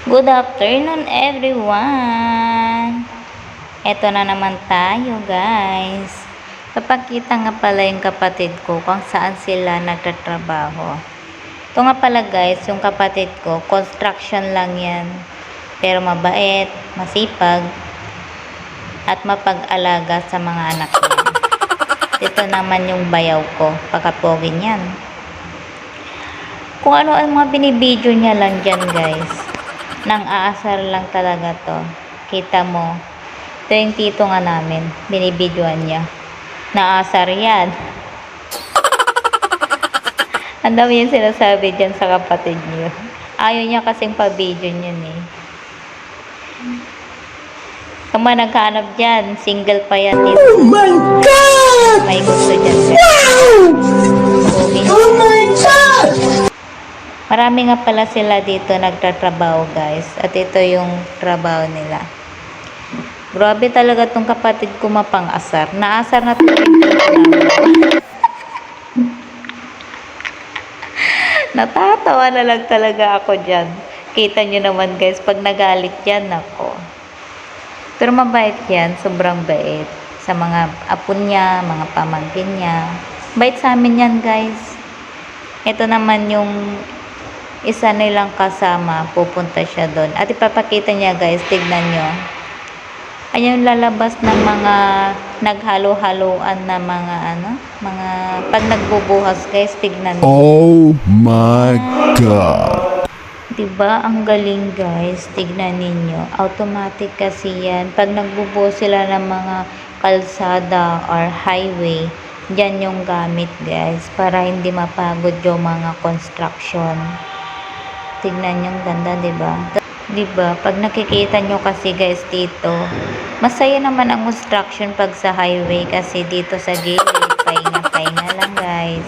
Good afternoon everyone! Eto na naman tayo guys. Papakita nga pala yung kapatid ko kung saan sila nagtatrabaho. Ito nga pala guys, yung kapatid ko, construction lang yan. Pero mabait, masipag, at mapag-alaga sa mga anak niya. Ito naman yung bayaw ko, pakapogi niyan. Kung ano ang mga binibideo niya lang dyan guys. Nang aasar lang talaga to. Kita mo, ito yung tito nga namin, binibidyoan niya. Naasar yan. Ang dami yung sinasabi dyan sa kapatid niyo. Ayaw niya kasing pa-video niyan eh. Kung naghanap dyan, single pa yan dito. Oh my God! May gusto dyan. Oh my God! Marami nga pala sila dito nagtatrabaho guys. At ito yung trabaho nila. Grabe talaga tong kapatid ko mapang-asar. Naasar na talaga yung natatawa na lang talaga ako dyan. Kita nyo naman guys, pag nagalit yan ako. Pero mabait yan, sobrang bait. Sa mga apo niya, mga pamangkin niya. Bait sa amin yan guys. Ito naman yung isa nilang kasama, pupunta siya doon. At ipapakita niya guys, tignan nyo. Ayun lalabas ng mga naghalo-haloan na mga pag nagbubuhas guys, tignan nyo. Oh my God! Diba? Ang galing guys. Tignan ninyo. Automatic kasi yan. Pag nagbubuhos sila ng mga kalsada or highway, dyan yung gamit guys. Para hindi mapagod yung mga construction. Tignan yung ganda, diba? Diba? Pag nakikita nyo kasi guys dito, masaya naman ang construction pag sa highway kasi dito sa gilid, pahinga-pahinga lang guys.